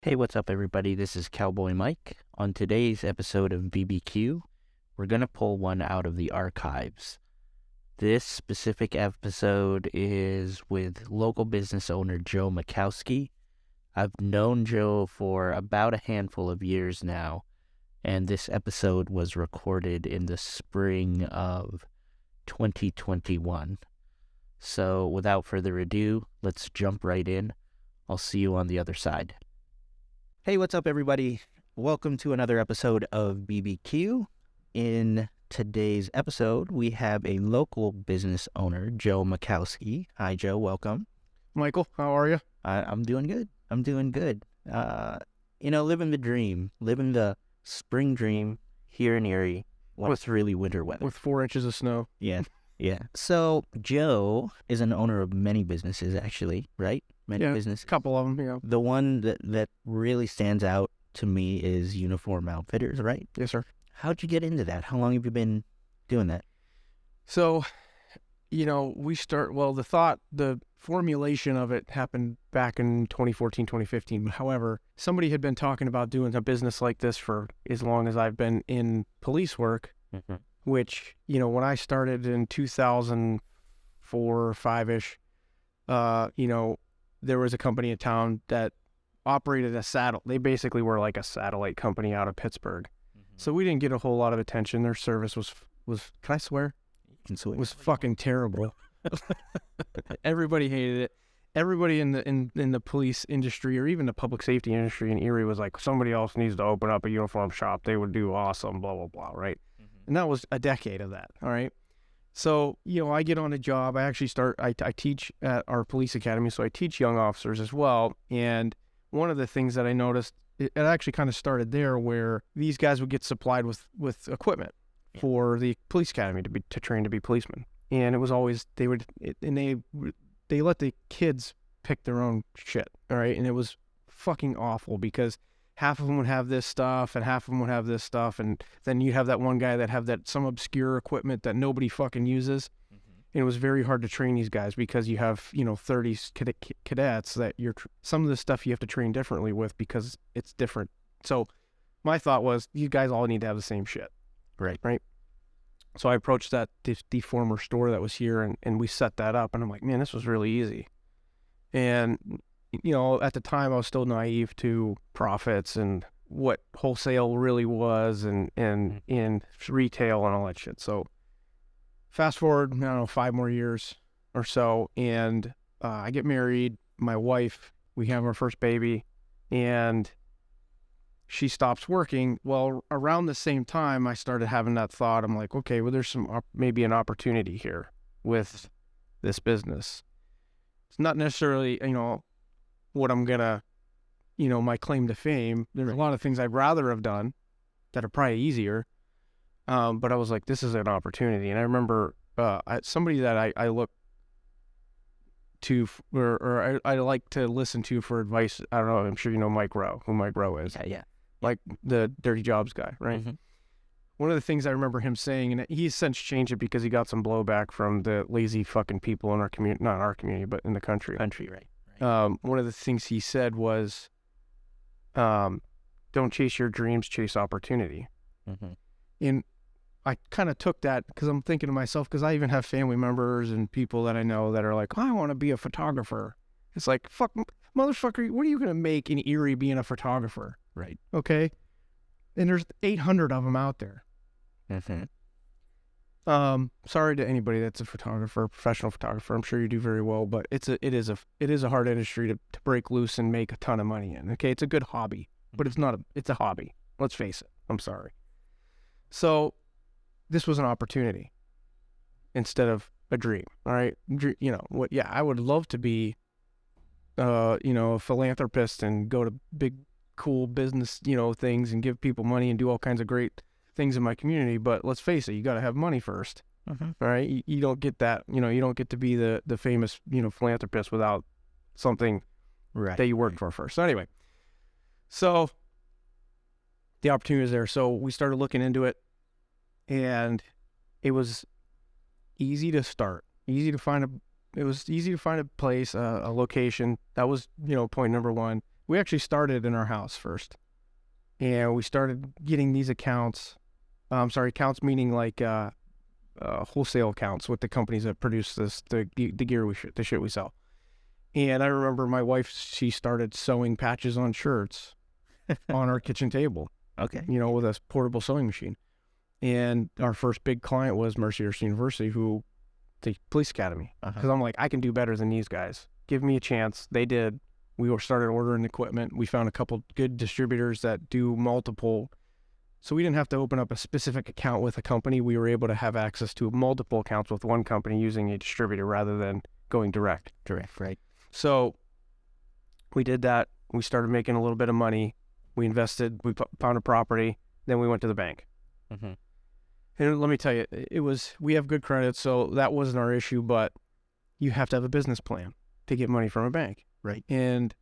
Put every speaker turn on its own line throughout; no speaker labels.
Hey, what's up, everybody? This is Cowboy Mike. On today's episode of BBQ, we're going to pull one out of the archives. This specific episode is with local business owner Joe Makowski. I've known Joe for about a handful of years now, and this episode was recorded in the spring of 2021. So, without further ado, let's jump right in. I'll see you on the other side. Hey, what's up, everybody? Welcome to another episode of BBQ. In today's episode, we have a local business owner, Joe Makowski. Hi, Joe. Welcome.
Michael, how are you?
I'm doing good. Living the dream, living the spring dream here in Erie when it's really winter weather.
With 4 inches of snow.
Yeah. So, Joe is an owner of many businesses, actually, right? Many businesses.
A couple of them, yeah.
The one that really stands out to me is Uniform Outfitters, right?
Yes, sir.
How'd you get into that? How long have you been doing that?
So, the formulation of it happened back in 2014, 2015. However, somebody had been talking about doing a business like this for as long as I've been in police work, which, when I started in 2004 or 5-ish, there was a company in town that operated they basically were like a satellite company out of Pittsburgh. So we didn't get a whole lot of attention. Their service was can I swear?
You can swear.
Was fucking terrible. Everybody hated it. Everybody in the police industry or even the public safety industry in Erie was like, somebody else needs to open up a uniform shop. They would do awesome, blah, blah, blah, right? And that was a decade of that, all right? So, I get on a job. I actually I teach at our police academy, so I teach young officers as well. And one of the things that I noticed, it actually kind of started there, where these guys would get supplied with equipment for the police academy to train to be policemen. And it was always, they let the kids pick their own shit, all right? And it was fucking awful because half of them would have this stuff and half of them would have this stuff. And then you have that one guy that have some obscure equipment that nobody fucking uses. And it was very hard to train these guys because you have, 30 cadets that some of the stuff you have to train differently with because it's different. So my thought was, you guys all need to have the same shit.
Right.
So I approached the former store that was here and we set that up. And I'm like, man, this was really easy. And at the time I was still naive to profits and what wholesale really was and retail and all that shit. So fast forward, 5 more years or so, and I get married. My wife, we have our first baby, and she stops working. Well, around the same time, I started having that thought. I'm like, okay, well, there's maybe an opportunity here with this business. It's not necessarily, what I'm gonna, my claim to fame. There's a lot of things I'd rather have done that are probably easier. But I was like, this is an opportunity. And I remember somebody that I look to, or I like to listen to for advice. I don't know, I'm sure you know Mike Rowe, who Mike Rowe is.
Yeah.
Like the Dirty Jobs guy, right?
Mm-hmm.
One of the things I remember him saying, and he's since changed it because he got some blowback from the lazy fucking people in our community, not our community, but in the country.
Right.
One of the things he said was, don't chase your dreams, chase opportunity. And I kind of took that because I'm thinking to myself, because I even have family members and people that I know that are like, I want to be a photographer. It's like, fuck, motherfucker, what are you going to make in Erie being a photographer?
Right.
Okay? And there's 800 of them out there. Sorry to anybody that's a photographer, professional photographer. I'm sure you do very well, but it is a hard industry to break loose and make a ton of money in. Okay, it's a good hobby, but it's a hobby. Let's face it. I'm sorry. So this was an opportunity instead of a dream. All right, I would love to be, a philanthropist and go to big, cool business, things and give people money and do all kinds of great things in my community, but let's face it, you got to have money first. All right, you don't get that, you don't get to be the famous, philanthropist without something that you worked for first. So anyway, so the opportunity was there. So we started looking into it, and it was easy to start, easy to find a place, a location. That was, point number one. we actually started in our house first. And we started getting these accounts. Accounts meaning like wholesale accounts with the companies that produce the gear the shit we sell. And I remember my wife, she started sewing patches on shirts on our kitchen table.
Okay.
With a portable sewing machine. And our first big client was Mercyhurst University, the police academy. Because I'm like, I can do better than these guys. Give me a chance. They did. We started ordering equipment. We found a couple good distributors that do multiple. So we didn't have to open up a specific account with a company. We were able to have access to multiple accounts with one company using a distributor rather than going direct.
Direct, right.
So we did that. We started making a little bit of money. We invested. We found a property. Then we went to the bank.
Mm-hmm.
And let me tell you, we have good credit, so that wasn't our issue, but you have to have a business plan to get money from a bank.
Right.
And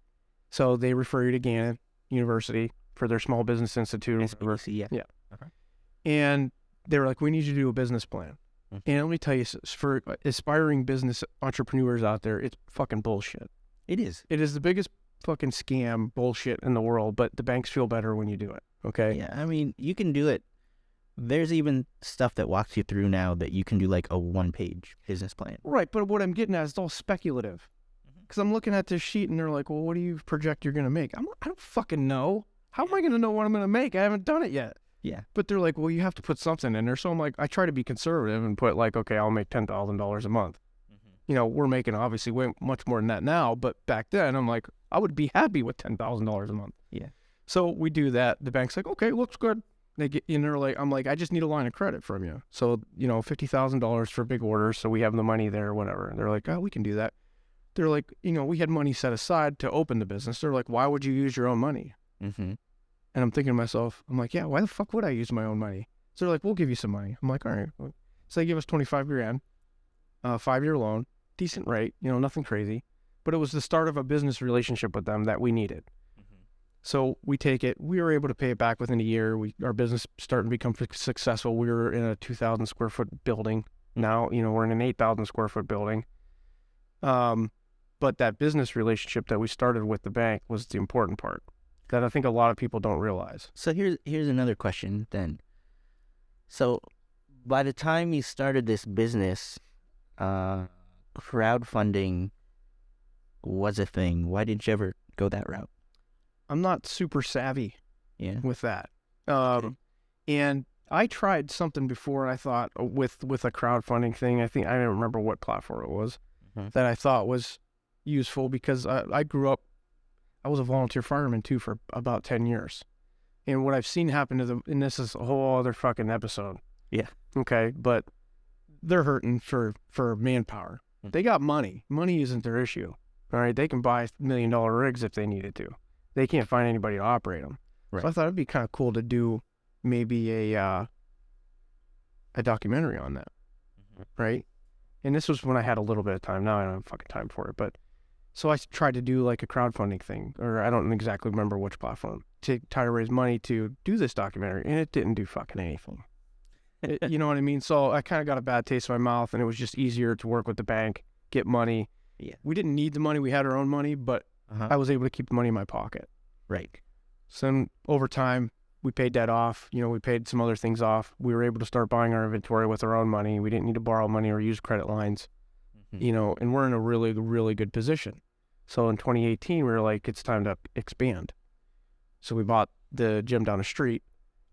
so they refer you to Gannon University for their Small Business Institute.
SBC, yeah.
Okay. And they were like, we need you to do a business plan. Mm-hmm. And let me tell you, for aspiring business entrepreneurs out there, it's fucking bullshit.
It is.
It is the biggest fucking scam bullshit in the world, but the banks feel better when you do it. Okay?
Yeah, I mean, you can do it. There's even stuff that walks you through now that you can do like a one-page business plan.
Right, but what I'm getting at is it's all speculative. Because I'm looking at this sheet and they're like, well, what do you project you're going to make? I don't fucking know. How am I going to know what I'm going to make? I haven't done it yet.
Yeah.
But they're like, well, you have to put something in there. So I'm like, I try to be conservative and put like, okay, I'll make $10,000 a month. Mm-hmm. We're making obviously way much more than that now. But back then, I'm like, I would be happy with $10,000 a month.
Yeah.
So we do that. The bank's like, okay, looks good. They get in there, like, I'm like, I just need a line of credit from you. So, $50,000 for big orders. So we have the money there or whatever. They're like, oh, we can do that. They're like, we had money set aside to open the business. They're like, why would you use your own money?
Mm-hmm.
And I'm thinking to myself, I'm like, yeah, why the fuck would I use my own money? So they're like, we'll give you some money. I'm like, all right. So they give us $25,000, 5-year loan, decent rate, nothing crazy. But it was the start of a business relationship with them that we needed. So we take it. We were able to pay it back within a year. Our business starting to become successful. We were in a 2,000 square foot building. Now, we're in an 8,000 square foot building. But that business relationship that we started with the bank was the important part that I think a lot of people don't realize.
So here's another question then. So by the time you started this business, crowdfunding was a thing. Why didn't you ever go that route?
I'm not super savvy with that. And I tried something before, and I thought with a crowdfunding thing, I don't remember what platform it was, that I thought was useful because I grew up, I was a volunteer fireman too for about 10 years. And what I've seen happen to them, and this is a whole other fucking episode.
Yeah.
Okay. But they're hurting for manpower. They got money. Money isn't their issue. All right. They can buy $1 million rigs if they needed to. They can't find anybody to operate them. Right. So I thought it'd be kind of cool to do maybe a documentary on that. Right. And this was when I had a little bit of time. Now I don't have fucking time for it. But so I tried to do like a crowdfunding thing, or I don't exactly remember which platform, to try to raise money to do this documentary. And it didn't do fucking anything. You know what I mean? So I kind of got a bad taste in my mouth, and it was just easier to work with the bank, get money.
Yeah.
We didn't need the money. We had our own money, but I was able to keep the money in my pocket.
Right.
So then over time, we paid debt off. We paid some other things off. We were able to start buying our inventory with our own money. We didn't need to borrow money or use credit lines, and we're in a really, really good position. So in 2018, we were like, it's time to expand. So we bought the gym down the street.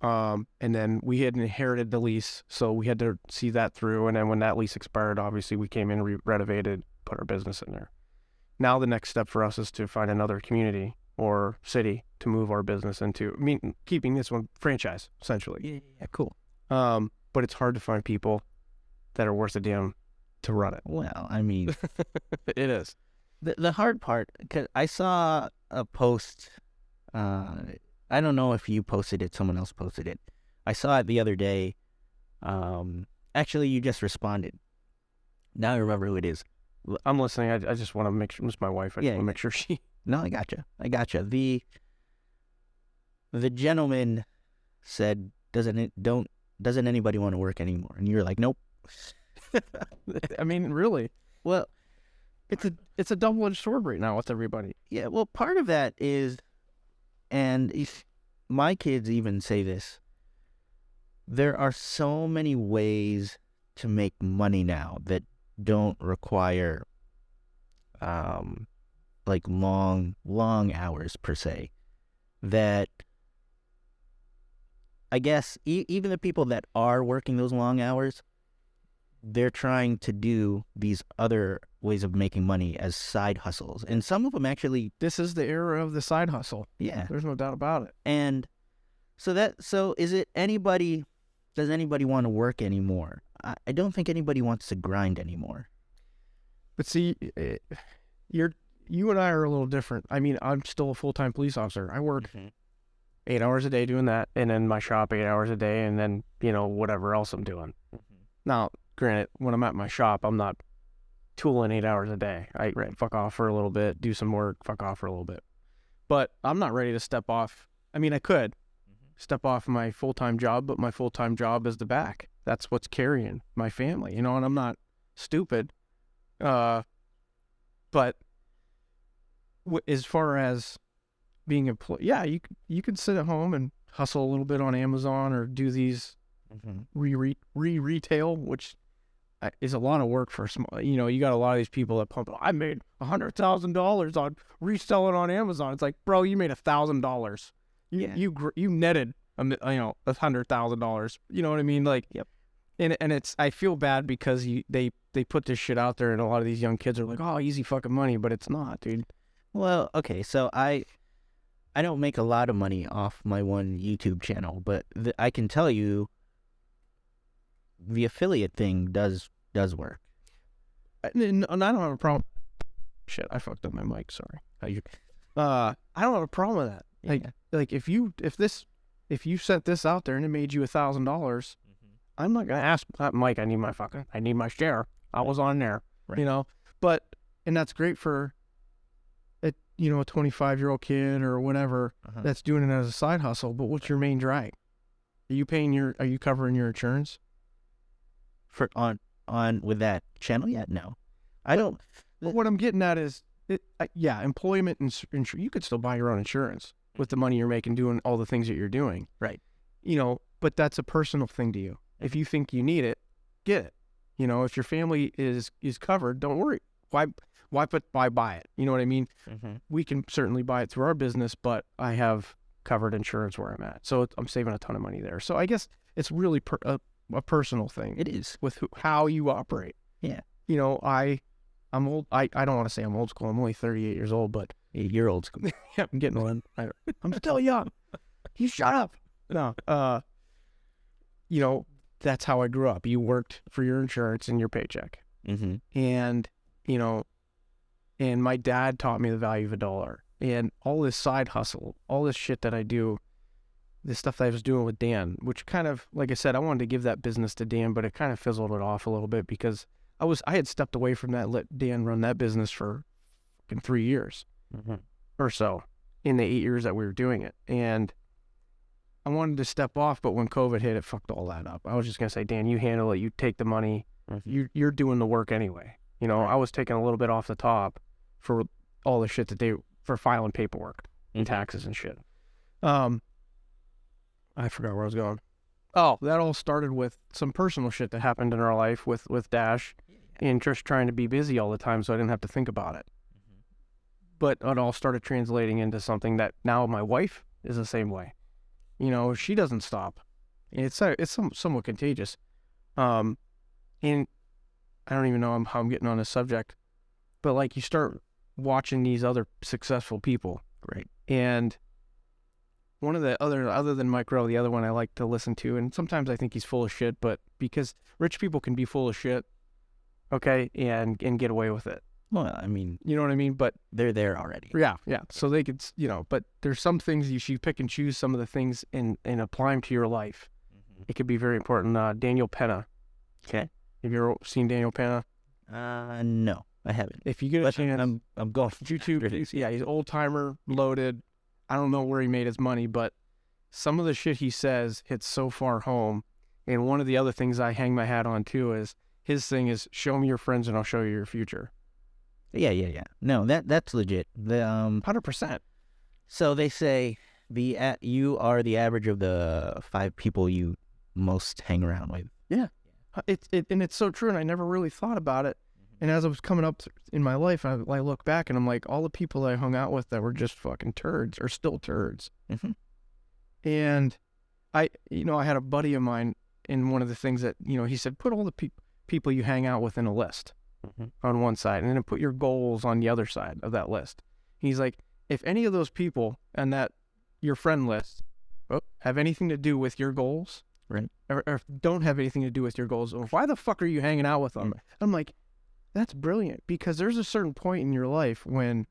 And then we had inherited the lease, so we had to see that through. And then when that lease expired, obviously we came in, renovated, put our business in there. Now the next step for us is to find another community or city to move our business into. I mean, keeping this one franchise, essentially.
Yeah, cool.
But it's hard to find people that are worth a damn to run it.
Well, I mean,
it is.
The hard part, because I saw a post, I don't know if you posted it, someone else posted it. I saw it the other day. Actually, you just responded. Now I remember who it is.
I'm listening. I just want to make sure, it's my wife. I just want to make sure she...
No, I gotcha. The gentleman said, doesn't anybody want to work anymore? And you're like, nope.
I mean, really?
Well,
it's a double-edged sword right now with everybody.
Yeah, well, part of that is And if my kids even say this, there are so many ways to make money now that don't require like long hours per se, that I guess even the people that are working those long hours, they're trying to do these other ways of making money as side hustles. And some of them actually,
This is the era of the side hustle.
yeah.
There's no doubt about it.
And so does anybody want to work anymore? I don't think anybody wants to grind anymore.
But see, you and I are a little different. I mean, I'm still a full-time police officer. I work 8 hours a day doing that, and then my shop 8 hours a day, and then, whatever else I'm doing. Now, granted, when I'm at my shop, I'm not tooling 8 hours a day. I fuck off for a little bit, do some work, fuck off for a little bit. But I'm not ready to step off. I mean, I could step off my full-time job, but my full-time job is the back. That's what's carrying my family, and I'm not stupid. But as far as being employed, yeah, you could sit at home and hustle a little bit on Amazon or do these retail, which is a lot of work for small. You got a lot of these people that pump. I made $100,000 on reselling on Amazon. It's like, bro, you made $1,000. You netted $100,000. You know what I mean? Like,
yep.
And it's, I feel bad because they put this shit out there, and a lot of these young kids are like, oh, easy fucking money, but it's not, dude.
Well, okay, so I don't make a lot of money off my one YouTube channel, but I can tell you the affiliate thing does work.
And I don't have a problem. Shit, I fucked up my mic. Sorry. I don't have a problem with that.
Yeah.
Like if you sent this out there and it made you $1,000, I'm not gonna ask Mike. I need my share. I was on there,
right.
And that's great for a 25-year-old kid or whatever that's doing it as a side hustle. But what's your main drag? Are you covering your insurance?
For on with that channel yet? No, I don't.
But what I'm getting at is, employment insurance. You could still buy your own insurance with the money you're making doing all the things that you're doing.
Right.
But that's a personal thing to you. If you think you need it, get it. If your family is covered, don't worry. Why buy it? You know what I mean? We can certainly buy it through our business, but I have covered insurance where I'm at, so I'm saving a ton of money there. So I guess it's really a personal thing.
It is
with how you operate.
Yeah.
I'm old. I don't want to say I'm old school. I'm only 38 years old, but
you're old school.
Yeah, I'm getting one. I'm still young. You shut up. No. That's how I grew up. You worked for your insurance and your paycheck. And, and my dad taught me the value of a dollar. And all this side hustle, all this shit that I do, this stuff that I was doing with Dan, which kind of, like I said, I wanted to give that business to Dan, but it kind of fizzled it off a little bit because I had stepped away from that, let Dan run that business for 3 years or so in the 8 years that we were doing it. And I wanted to step off, but when COVID hit, it fucked all that up. I was just going to say, Dan, you handle it. You take the money. You're doing the work anyway. I was taking a little bit off the top for all the shit for filing paperwork and taxes and shit. I forgot where I was going. Oh, that all started with some personal shit that happened in our life with Dash and just trying to be busy all the time so I didn't have to think about it. But it all started translating into something that now my wife is the same way. She doesn't stop. It's somewhat contagious. And I don't even know how I'm getting on this subject, but like you start watching these other successful people.
Right.
And one of the other than Mike Rowe, the other one I like to listen to, and sometimes I think he's full of shit, but because rich people can be full of shit, okay, and get away with it.
Well, I mean,
you know what I mean? But
they're there already.
Yeah. So they could, but there's some things you should pick and choose some of the things and apply them to your life. It could be very important. Daniel Penna.
Okay.
Have you ever seen Daniel Penna?
No, I haven't.
If you get a chance,
I'm going.
YouTube. Yeah, he's old timer, loaded. I don't know where he made his money, but some of the shit he says hits so far home. And one of the other things I hang my hat on too is his thing is show me your friends and I'll show you your future.
Yeah. No, that's legit. The
100%.
So they say You are the average of the 5 people you most hang around with.
Yeah. And it's so true, and I never really thought about it. And as I was coming up in my life, I look back and I'm like, all the people I hung out with that were just fucking turds are still turds.
Mm-hmm.
And I had a buddy of mine, and one of the things that, he said, put all the people you hang out with in a list on one side, and then put your goals on the other side of that list. He's like, if any of those people on that your friend list have anything to do with your goals,
right,
or don't have anything to do with your goals, why the fuck are you hanging out with them? I'm like, that's brilliant, because there's a certain point in your life when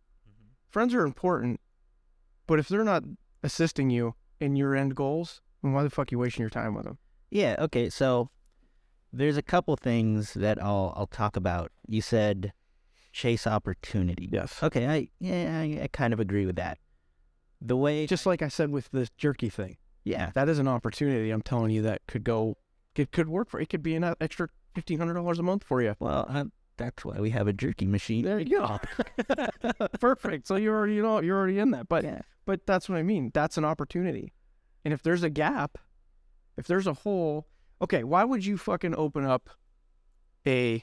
friends are important, but if they're not assisting you in your end goals, then why the fuck are you wasting your time with them?
Yeah, okay, so there's a couple things that I'll talk about. You said chase opportunity.
Yes.
Okay, I kind of agree with that. The way...
Just like I said with the jerky thing.
Yeah.
That is an opportunity, I'm telling you, that could work for, it could be an extra $1,500 a month for you.
Well, that's why we have a jerky machine.
There you go. Perfect. So you're already in that. But that's what I mean. That's an opportunity. And if there's a gap, if there's a hole, okay, why would you fucking open up there's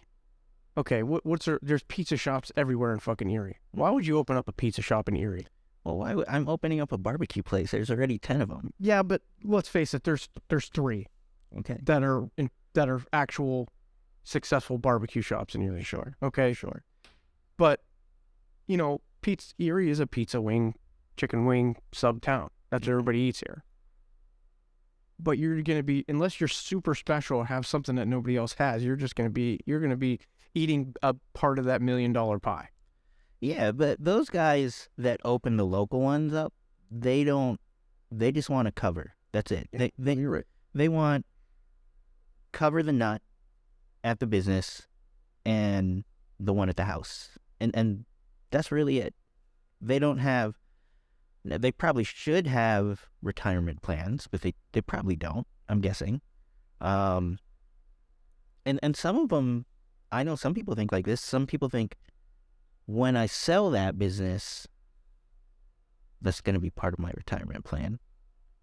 pizza shops everywhere in fucking Erie. Why would you open up a pizza shop in Erie?
Well, I'm opening up a barbecue place. There's already 10 of them.
Yeah, but let's face it, there's 3 that are actual successful barbecue shops in Erie.
Sure.
Okay, sure. But, Erie is a pizza wing, chicken wing sub town. That's what everybody eats here. But you're going to be, unless you're super special or have something that nobody else has, you're going to be eating a part of that $1 million pie.
Yeah, but those guys that open the local ones up, they just want to cover. That's it.
Yeah, you're right.
They want cover the nut at the business and the one at the house. And that's really it. They probably should have retirement plans, but they probably don't, I'm guessing. And some of them, I know some people think like this. Some people think, when I sell that business, that's going to be part of my retirement plan.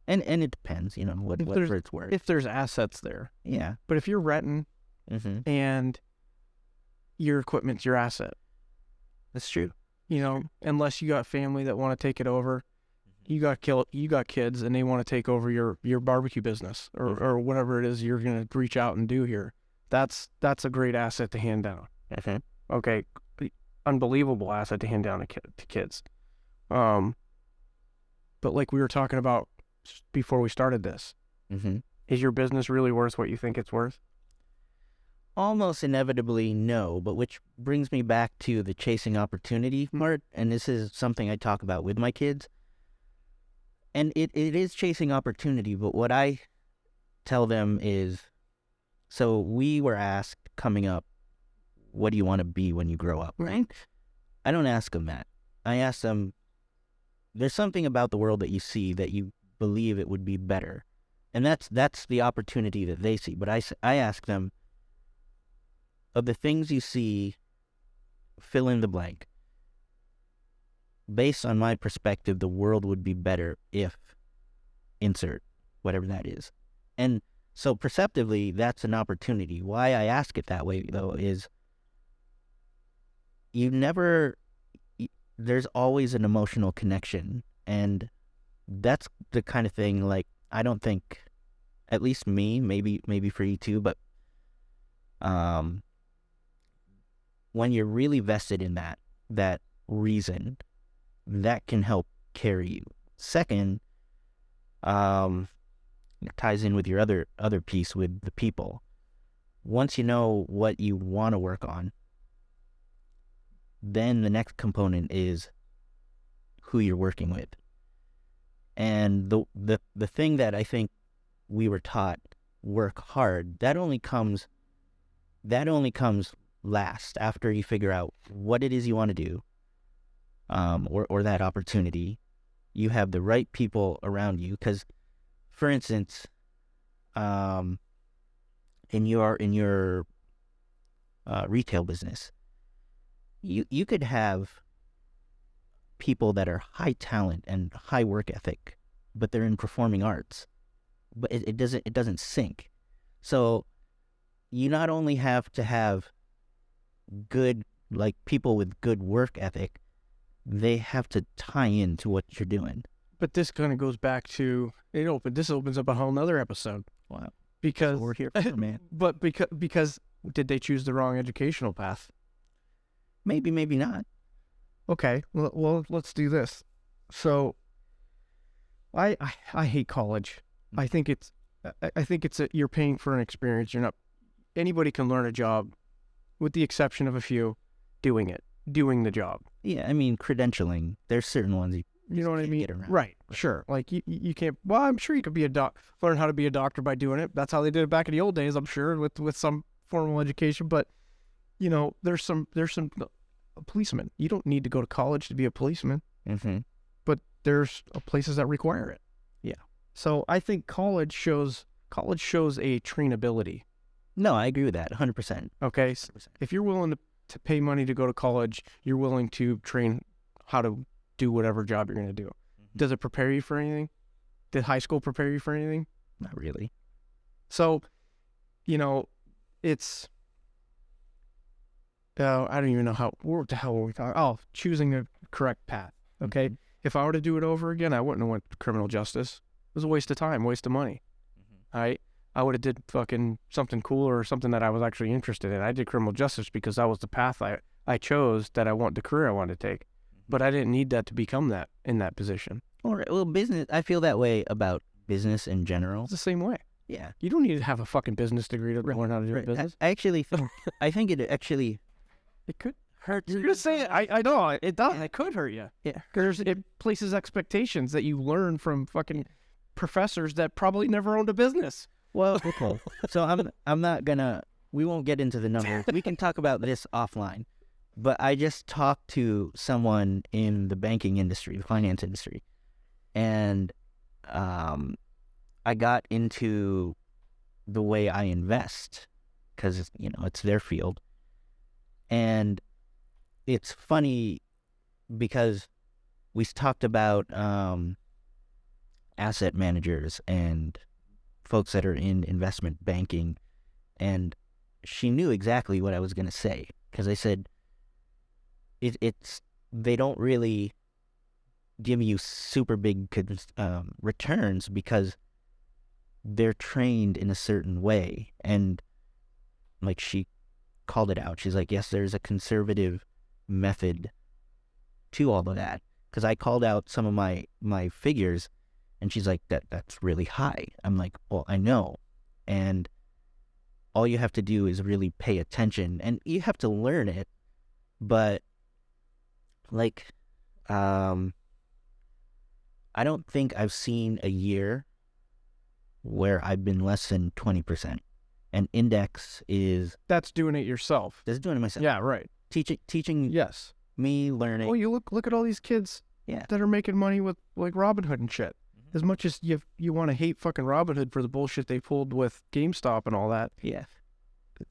And it depends, whatever it's worth.
If there's assets there.
Yeah.
But if you're renting and your equipment's your asset.
That's true.
Unless you got family that want to take it over, you got kids and they want to take over your barbecue business or whatever it is you're going to reach out and do here. That's a great asset to hand down. Okay. Unbelievable asset to hand down to kids. But like we were talking about before we started this, is your business really worth what you think it's worth?
Almost inevitably, no. But which brings me back to the chasing opportunity part, and this is something I talk about with my kids. And it is chasing opportunity, but what I tell them is, so we were asked coming up, what do you want to be when you grow up, right? I don't ask them that. I ask them, there's something about the world that you see that you believe it would be better. And that's the opportunity that they see. But I ask them, of the things you see, fill in the blank. Based on my perspective, the world would be better if, insert, whatever that is. And so perceptively, that's an opportunity. Why I ask it that way, though, is there's always an emotional connection. And that's the kind of thing, like, I don't think, at least me, maybe for you too, but when you're really vested in that reason, that can help carry you. Second, it ties in with your other piece with the people. Once you know what you want to work on, then the next component is who you're working with. And the thing that I think we were taught, work hard, that only comes last after you figure out what it is you want to do, or that opportunity. You have the right people around you, because, for instance, in your retail business, you could have people that are high talent and high work ethic, but they're in performing arts. But it doesn't sync. So you not only have to have good, like, people with good work ethic, they have to tie into what you're doing.
But this kind of goes back to this opens up a whole nother episode.
Wow.
Because
That's what we're here for, man.
But because did they choose the wrong educational path?
Maybe not.
Okay, well, let's do this. So, I hate college. I think it's you're paying for an experience. You're not. Anybody can learn a job, with the exception of a few, doing the job.
Yeah, I mean, credentialing. There's certain ones
you know what I
can't
mean?
get around.
Right. Sure. Like you can't. Well, I'm sure you could be learn how to be a doctor by doing it. That's how they did it back in the old days. I'm sure with some formal education. But there's some a policeman. You don't need to go to college to be a policeman.
Mm-hmm.
But there's places that require it.
Yeah.
So I think college shows a trainability.
No, I agree with that 100%.
Okay.
100%.
If you're willing to pay money to go to college, you're willing to train how to do whatever job you're going to do. Mm-hmm. Does it prepare you for anything? Did high school prepare you for anything?
Not really.
So, it's, I don't even know what the hell were we talking? Oh, choosing the correct path. Okay. Mm-hmm. If I were to do it over again, I wouldn't have went to criminal justice. It was a waste of time, waste of money. Mm-hmm. All right. I would have did fucking something cool or something that I was actually interested in. I did criminal justice because that was the path I chose, that the career I wanted to take. Mm-hmm. But I didn't need that to become that in that position.
Well, business, I feel that way about business in general.
It's the same way.
Yeah.
You don't need to have a fucking business degree to learn how to do business.
I think it actually...
It could hurt. You're going to say it. I know. It does. It could hurt you.
Yeah.
Because it places expectations that you learn from fucking professors that probably never owned a business.
Well, okay. So I'm not gonna. We won't get into the numbers. We can talk about this offline. But I just talked to someone in the banking industry, the finance industry, and I got into the way I invest because it's their field, and it's funny because we talked about asset managers and folks that are in investment banking, and she knew exactly what I was going to say, because I said they don't really give you super big returns because they're trained in a certain way. And like, she called it out. She's like, yes, there's a conservative method to all of that, because I called out some of my figures. And she's like, that's really high. I'm like, well, I know. And all you have to do is really pay attention. And you have to learn it. But, like, I don't think I've seen a year where I've been less than 20%. And index is...
That's doing it yourself.
That's doing it myself.
Yeah, right.
Teaching
yes.
Me learning.
Well, you look at all these kids that are making money with, like, Robinhood and shit. As much as you want to hate fucking Robinhood for the bullshit they pulled with GameStop and all that,
yeah,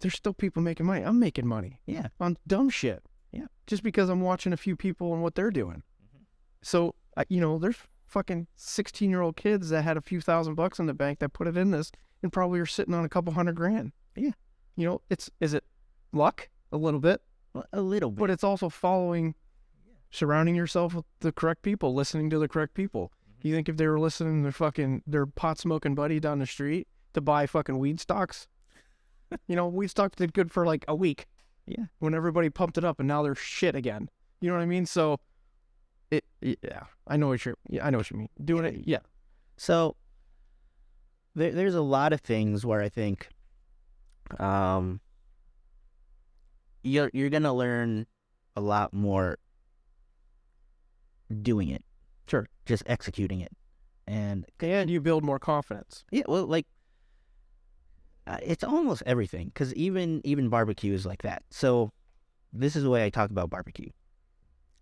there's still people making money. I'm making money,
yeah,
on dumb shit,
yeah,
just because I'm watching a few people and what they're doing. Mm-hmm. So there's fucking 16-year-old kids that had a few $1,000 in the bank that put it in this and probably are sitting on a couple $100,000.
Yeah,
is it luck? A little bit, but it's also surrounding yourself with the correct people, listening to the correct people. You think if they were listening to their pot smoking buddy down the street to buy fucking weed stocks, weed stocks did good for like a week.
Yeah.
When everybody pumped it up and now they're shit again. You know what I mean? So I know what you mean. Doing it. Yeah.
So there's a lot of things where I think you're going to learn a lot more doing it.
Sure.
Just executing it. And
you build more confidence.
Yeah, well, like, it's almost everything, because even barbecue is like that. So this is the way I talk about barbecue.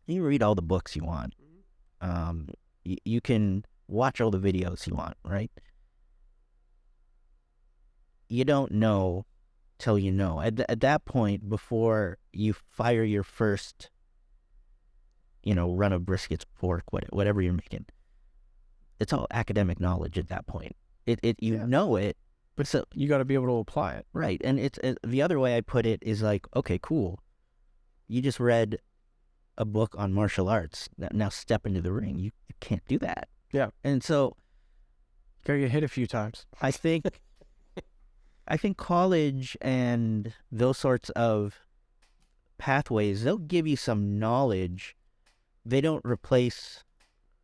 You can read all the books you want. You can watch all the videos you want, right? You don't know till you know. At that point, before you fire your first run of briskets, pork, whatever you're making, it's all academic knowledge at that point. You
Yeah.
know it,
But
so
you got to be able to apply it.
right. And it's the other way I put it is like, okay, cool. You just read a book on martial arts. Now step into the ring. You can't do that.
Yeah.
And so
Got to get hit a few times.
I think college and those sorts of pathways, they'll give you some knowledge. They don't replace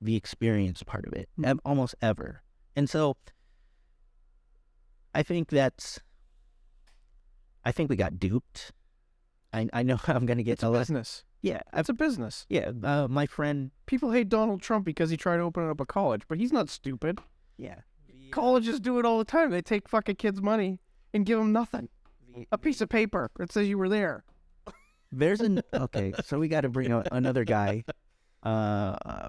the experience part of it almost ever. And so I think we got duped. I know I'm going to get
It's a business.
Yeah.
It's a business.
Yeah. My friend.
People hate Donald Trump because he tried to open up a college, but he's not stupid.
Yeah.
Colleges do it all the time. They take fucking kids' money and give them nothing. A piece of paper that says you were there.
There's okay, so we got to bring another guy, guy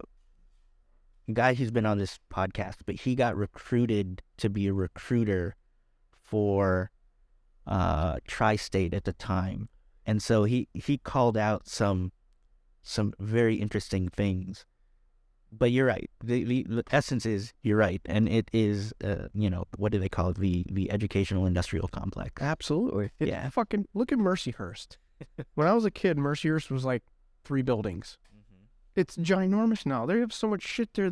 who's been on this podcast, but he got recruited to be a recruiter for Tri-State at the time, and so he called out some very interesting things. But you're right. The essence is you're right, and it is what do they call it? The educational industrial complex.
Absolutely.
Yeah.
Fucking look at Mercyhurst. When I was a kid, Mercyhurst was like 3 buildings. It's ginormous now. They have so much shit there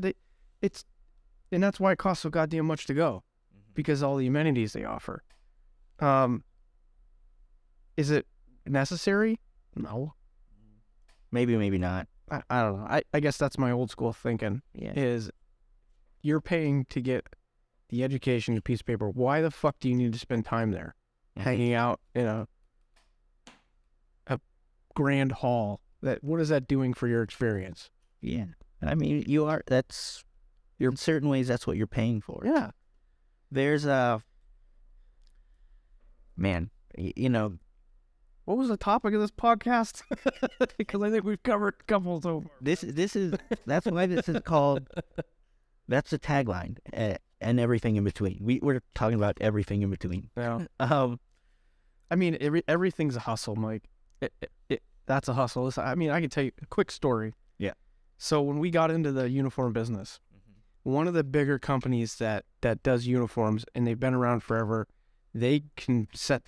and that's why it costs so goddamn much to go, because all the amenities they offer. Is it necessary? No.
Maybe not.
I don't know. I guess that's my old school thinking.
Yeah.
Is you're paying to get the education, a piece of paper. Why the fuck do you need to spend time there, hanging out in a grand hall? What is that doing for your experience?
Yeah. I mean, in certain ways, that's what you're paying for.
Yeah.
There's man,
what was the topic of this podcast? Because I think we've covered a couple so far.
That's why this is called, that's the tagline, and everything in between. We're talking about everything in between.
Yeah. I mean, everything's a hustle, Mike. That's a hustle. I mean, I can tell you a quick story.
Yeah.
So when we got into the uniform business, one of the bigger companies that does uniforms, and they've been around forever, they can set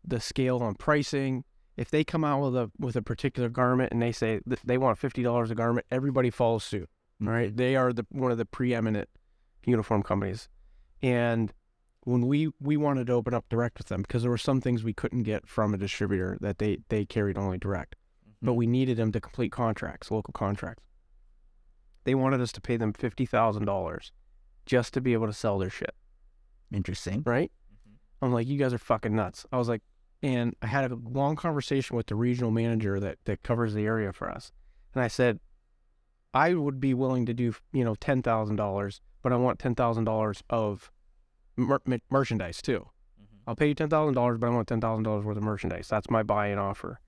the scale on pricing. If they come out with a particular garment and they say they want $50 a garment, everybody follows suit. Right? They are one of the preeminent uniform companies. And when we wanted to open up direct with them, because there were some things we couldn't get from a distributor that they carried only direct, but we needed them to complete contracts, local contracts. They wanted us to pay them $50,000 just to be able to sell their shit.
Interesting.
Right? I'm like, you guys are fucking nuts. I was like, and I had a long conversation with the regional manager that covers the area for us. And I said, I would be willing to do, $10,000, but I want $10,000 of merchandise too. I'll pay you $10,000, but I want $10,000 worth of merchandise. That's my buy-in offer.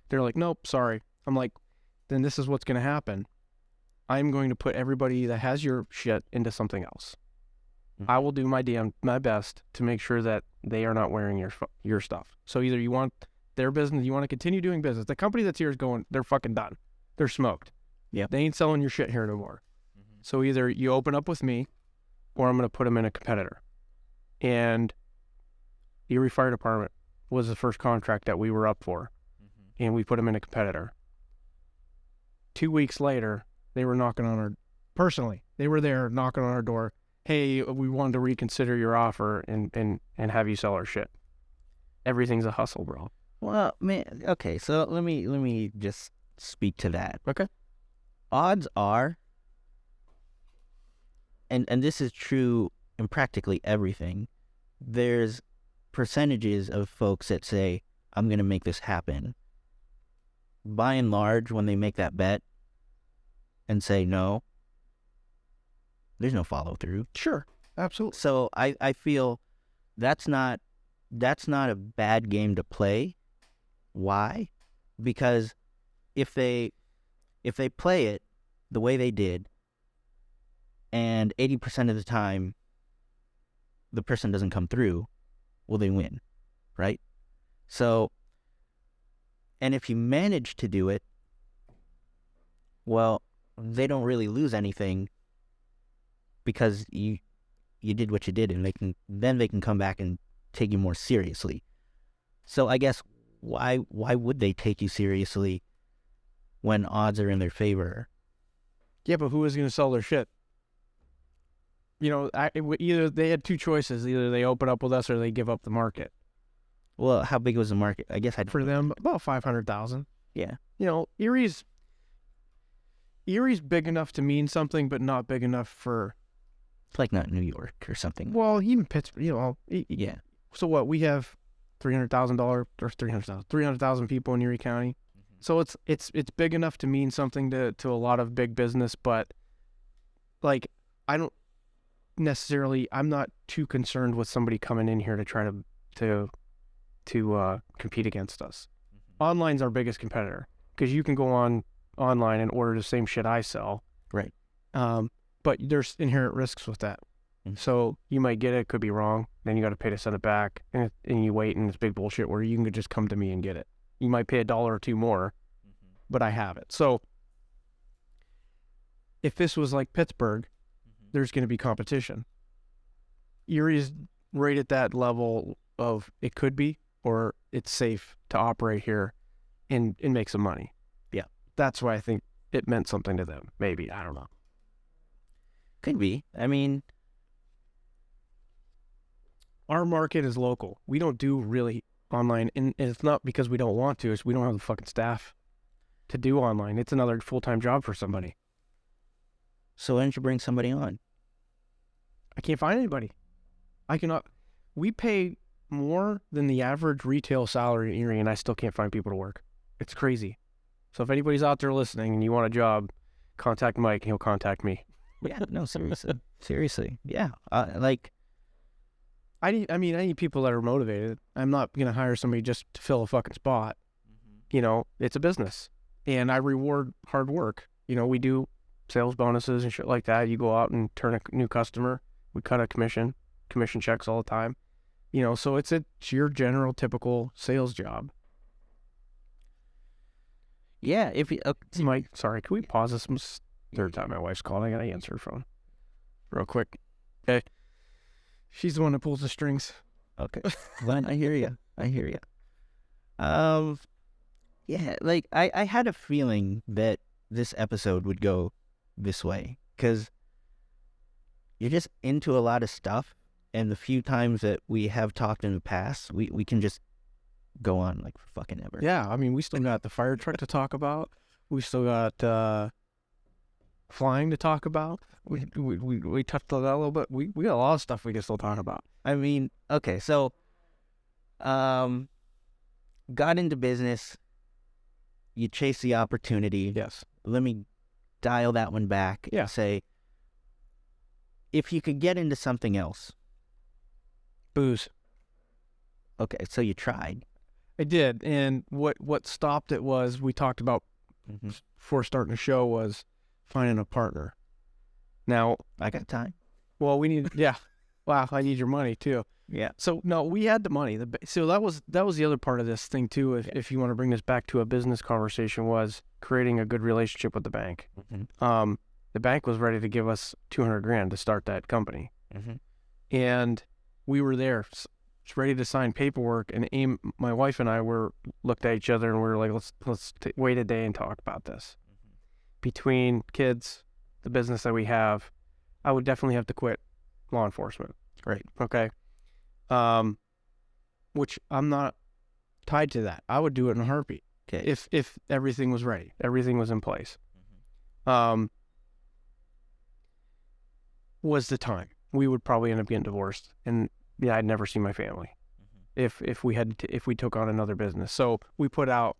They're like, nope, sorry. I'm like, then this is what's going to happen. I'm going to put everybody that has your shit into something else. I will do my best to make sure that they are not wearing your stuff. So either you want their business, you want to continue doing business. The company that's here is going, they're fucking done. They're smoked.
Yeah.
They ain't selling your shit here no more. So either you open up with me, or I'm going to put them in a competitor. And Erie Fire Department was the first contract that we were up for. And we put them in a competitor. 2 weeks later, they were knocking on they were there knocking on our door. Hey, we wanted to reconsider your offer and have you sell our shit. Everything's a hustle, bro.
Well, man, okay, so let me just speak to that.
Okay.
Odds are, and this is true in practically everything, there's percentages of folks that say, I'm going to make this happen. By and large, when they make that bet and say no, there's no follow through.
Sure, absolutely.
So I feel that's not a bad game to play. Why? Because if they play it the way they did, and 80% of the time the person doesn't come through, well, they win, right? So, and if you manage to do it, well, they don't really lose anything because you did what you did, and they can come back and take you more seriously. So I guess why would they take you seriously when odds are in their favor?
Yeah, but who is going to sell their shit? Either they had two choices: either they open up with us or they give up the market.
Well, how big was the market? I guess
for them about 500,000.
Yeah.
Erie's big enough to mean something, but not big enough for.
It's like not New York or something.
Well, even Pittsburgh.
Yeah.
So what? We have $300,000 people in Erie County. Mm-hmm. So it's big enough to mean something to a lot of big business, but like I'm not too concerned with somebody coming in here to try to compete against us. Mm-hmm. Online's our biggest competitor because you can go online and order the same shit I sell.
Right.
But there's inherent risks with that. Mm-hmm. So you might get it, could be wrong. Then you got to pay to send it back, and you wait, and it's big bullshit where you can just come to me and get it. You might pay $1 or $2 more, mm-hmm. but I have it. So if this was like Pittsburgh, mm-hmm. there's going to be competition. Erie's right at that level of it could be, or it's safe to operate here and make some money.
Yeah.
That's why I think it meant something to them. Maybe. I don't know.
Could be. I mean,
our market is local. We don't do really online, and it's not because we don't want to. It's we don't have the fucking staff to do online. It's another full-time job for somebody.
So why don't you bring somebody on?
I can't find anybody. I cannot. We pay more than the average retail salary in Erie, and I still can't find people to work. It's crazy. So if anybody's out there listening and you want a job, contact Mike and he'll contact me.
Yeah, no, seriously. Seriously. Yeah.
I need people that are motivated. I'm not going to hire somebody just to fill a fucking spot. Mm-hmm. It's a business. And I reward hard work. We do sales bonuses and shit like that. You go out and turn a new customer. We cut a commission checks all the time. So it's your general typical sales job.
Yeah.
Mike, sorry, can we pause this? Third time my wife's calling. I gotta answer her phone real quick. Okay. She's the one that pulls the strings.
Okay. Glenn, I hear you. Yeah, like I had a feeling that this episode would go this way because you're just into a lot of stuff, and the few times that we have talked in the past, we can just go on like for fucking ever.
Yeah, we still got the fire truck to talk about. We still got flying to talk about. We touched on that a little bit. We got a lot of stuff we can still talk about.
Okay, so got into business. You chase the opportunity.
Yes.
Let me dial that one back and say, if you could get into something else.
Booze.
Okay, so you tried.
I did, and what stopped it was we talked about before starting the show was finding a partner. Now
I got time.
Well, we need Wow, I need your money too.
Yeah.
So no, we had the money. So that was the other part of this thing too. If you want to bring this back to a business conversation, was creating a good relationship with the bank. Mm-hmm. The bank was ready to give us $200,000 to start that company, and we were there, ready to sign paperwork. And my wife and I looked at each other and we were like, let's wait a day and talk about this. Mm-hmm. Between kids, the business that we have, I would definitely have to quit law enforcement.
Right.
Okay. Which I'm not tied to that. I would do it in a heartbeat.
Okay.
If everything was ready, everything was in place. Mm-hmm. Was the time. We would probably end up getting divorced, and I'd never see my family. Mm-hmm. if we took on another business. So we put out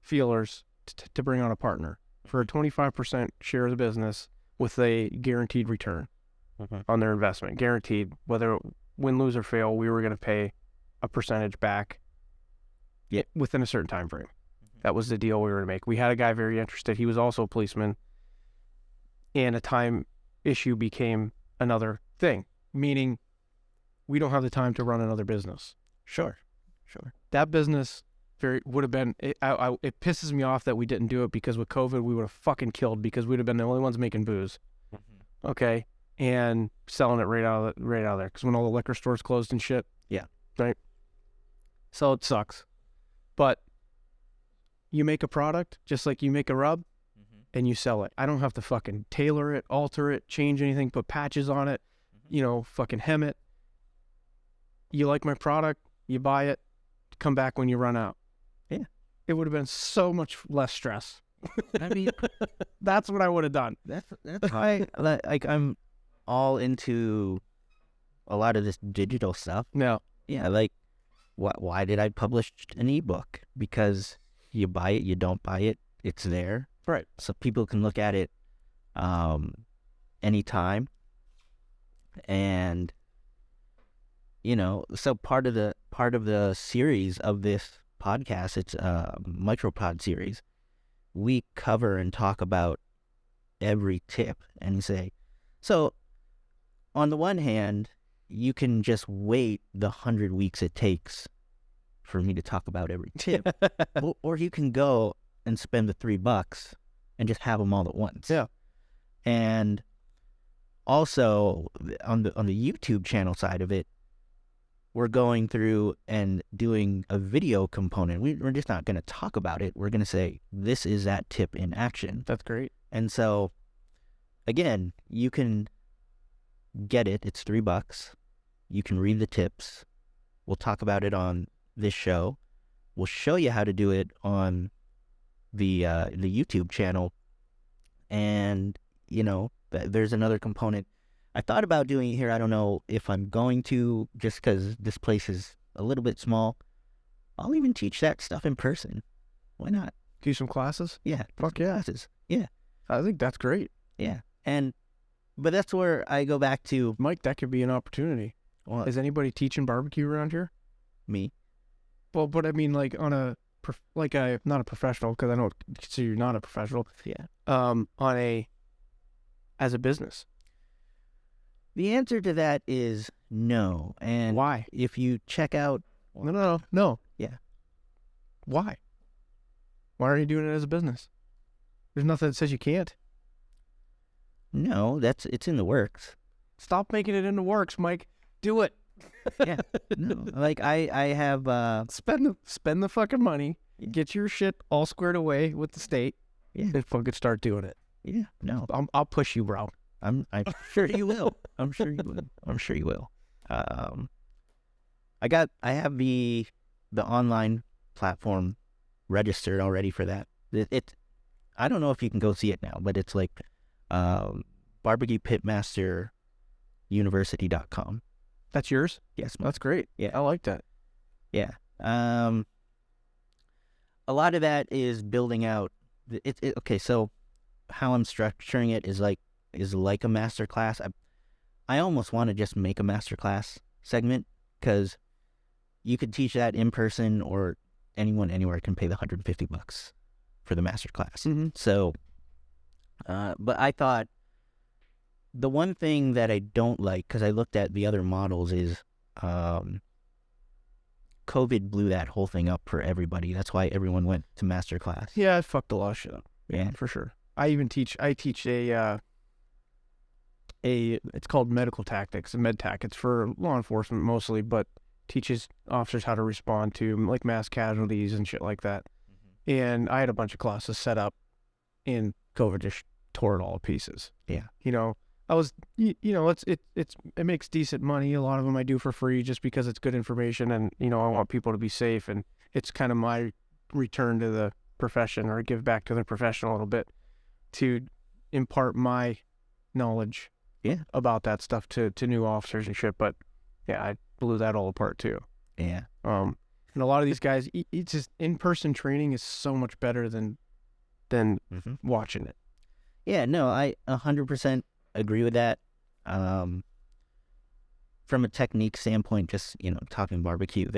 feelers to bring on a partner for a 25% share of the business with a guaranteed return on their investment. Guaranteed, whether win, lose, or fail, we were going to pay a percentage back within a certain time frame. Mm-hmm. That was the deal we were going to make. We had a guy very interested. He was also a policeman, and a time issue became another thing, meaning we don't have the time to run another business.
Sure.
That business would have been, it pisses me off that we didn't do it, because with COVID, we would have fucking killed, because we'd have been the only ones making booze. Mm-hmm. Okay. and selling it right out of there. Because when all the liquor stores closed and shit.
Yeah.
Right. So it sucks, but you make a product just like you make a rub, and you sell it. I don't have to fucking tailor it, alter it, change anything, put patches on it, fucking hem it. You like my product, you buy it, come back when you run out.
Yeah.
It would have been so much less stress.
I mean,
that's what I would have done.
That's why I'm all into a lot of this digital stuff.
No.
Yeah, why did I publish an ebook? Because you buy it, you don't buy it, it's there.
Right.
So people can look at it anytime. And so part of the series of this podcast, it's a micropod series. We cover and talk about every tip and say, so on the one hand, you can just wait the 100 weeks it takes for me to talk about every tip, or you can go and spend the $3 and just have them all at once.
Yeah.
And also on the YouTube channel side of it, we're going through and doing a video component. We're just not going to talk about it. We're going to say, this is that tip in action.
That's great.
And so, again, you can get it. It's $3. You can read the tips. We'll talk about it on this show. We'll show you how to do it on the YouTube channel. And, there's another component. I thought about doing it here. I don't know if I'm going to, just because this place is a little bit small. I'll even teach that stuff in person. Why not?
Do some classes?
Yeah.
Fuck yeah.
Classes. Yeah.
I think that's great.
Yeah. But that's where I go back to.
Mike, that could be an opportunity.
Well,
is anybody teaching barbecue around here?
Me.
Well, but I mean, like on a, not a professional, because I don't consider you not a professional.
Yeah.
As a business.
The answer to that is no. And
why?
If you check out...
No.
Yeah.
Why? Why are you doing it as a business? There's nothing that says you can't.
No, it's in the works.
Stop making it in the works, Mike. Do it.
Yeah. No. I have...
Spend the fucking money. Yeah. Get your shit all squared away with the state.
Yeah.
And fucking start doing it.
Yeah. No.
I'll push you, bro.
I'm sure you will. I'm sure you will. I have the online platform registered already for that. I don't know if you can go see it now, but it's like barbecuepitmasteruniversity.com.
That's yours?
Yes.
That's great.
Yeah.
I like that.
Yeah. A lot of that is building out. Okay, so how I'm structuring it is like a master class. I almost want to just make a master class segment, because you could teach that in person, or anyone anywhere can pay the $150 for the master class.
Mm-hmm.
So, but I thought the one thing that I don't like, because I looked at the other models, is COVID blew that whole thing up for everybody. That's why everyone went to master class.
Yeah, it fucked a lot of shit up.
Yeah,
for sure. I teach it's called medical tactics, MedTac. It's for law enforcement mostly, but teaches officers how to respond to like mass casualties and shit like that. Mm-hmm. And I had a bunch of classes set up, and COVID just tore it all to pieces.
Yeah.
I was, it makes decent money. A lot of them I do for free just because it's good information, and, I want people to be safe, and it's kind of my return to the profession, or give back to the profession a little bit, to impart my knowledge about that stuff to new officers and shit. But yeah, I blew that all apart too.
Yeah.
And a lot of these guys, it's just in-person training is so much better than
mm-hmm.
watching it.
Yeah, no, I 100% agree with that. From a technique standpoint, just, talking barbecue,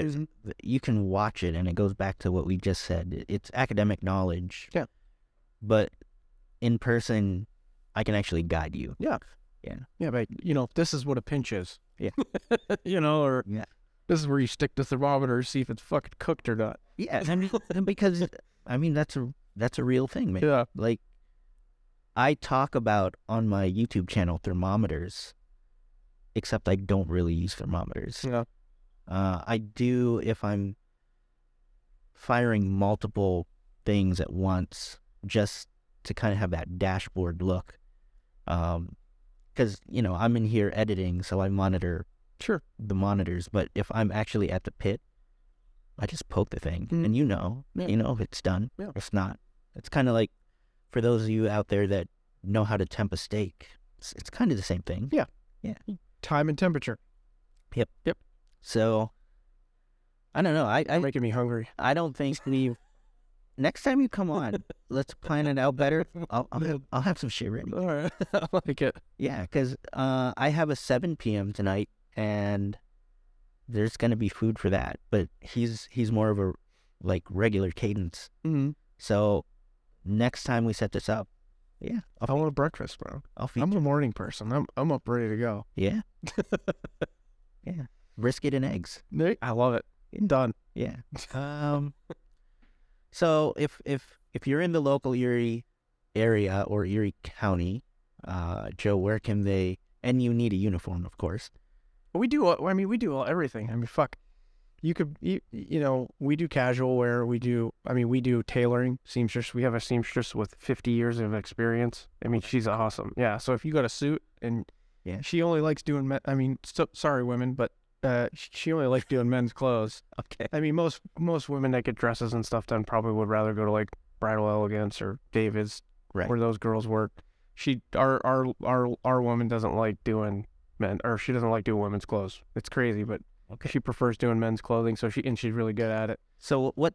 you can watch it, and it goes back to what we just said. It's academic knowledge.
Yeah.
But in person, I can actually guide you.
Yeah.
Yeah.
Yeah, but, this is what a pinch is.
Yeah.
Or this is where you stick the thermometer to see if it's fucking cooked or not.
Yeah, because, that's a real thing, man.
Yeah.
Like, I talk about on my YouTube channel thermometers, except I don't really use thermometers.
Yeah.
I do if I'm firing multiple things at once, just to kind of have that dashboard look. Because, I'm in here editing, so I monitor
Sure.
the monitors. But if I'm actually at the pit, I just poke the thing, and if it's done.
Yeah.
If not, it's kind of like, for those of you out there that know how to temp a steak, it's kind of the same thing.
Yeah.
Yeah.
Time and temperature.
Yep.
Yep.
So, I don't know.
You're making me hungry.
I don't think next time you come on, let's plan it out better. I'll have some shit ready.
All right. I like it.
Yeah, because I have a 7 p.m. tonight, and there's gonna be food for that. But he's more of a regular cadence.
Mm-hmm.
So next time we set this up, yeah,
I want a breakfast, bro.
I'm
a morning person. I'm up ready to go.
Yeah. Yeah. Brisket and eggs.
I love it. Done.
Yeah. So if you're in the local Erie area or Erie County, Joe, where can they? And you need a uniform, of course.
We do everything. I mean, fuck. You could, we do casual wear. We do tailoring. Seamstress. We have a seamstress with 50 years of experience. I mean, she's awesome. Yeah. So if you got a suit and she only likes doing sorry women, but she only likes doing men's clothes.
Okay.
I mean, most women that get dresses and stuff done probably would rather go to like Bridal Elegance or David's,
right,
where those girls work. Our woman doesn't like doing men, or she doesn't like doing women's clothes. It's crazy, but she prefers doing men's clothing. So she's really good at it.
So what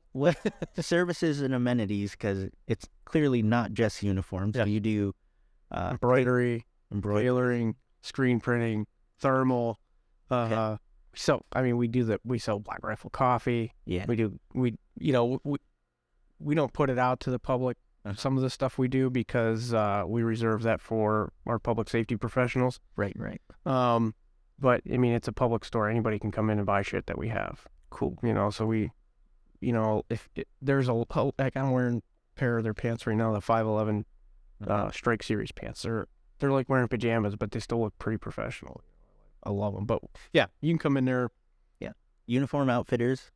services and amenities? Because it's clearly not just uniforms.
Yeah.
So you do
embroidery, tailoring, screen printing, thermal.
Okay.
So we sell Black Rifle coffee.
Yeah.
We don't put it out to the public. Some of the stuff we do because we reserve that for our public safety professionals.
Right.
But I mean, it's a public store. Anybody can come in and buy shit that we have.
Cool.
So we, there's like I'm wearing a pair of their pants right now, the 511 Strike Series pants. They're like wearing pajamas, but they still look pretty professional. I love them. But yeah, you can come in there.
Yeah. Uniform Outfitters.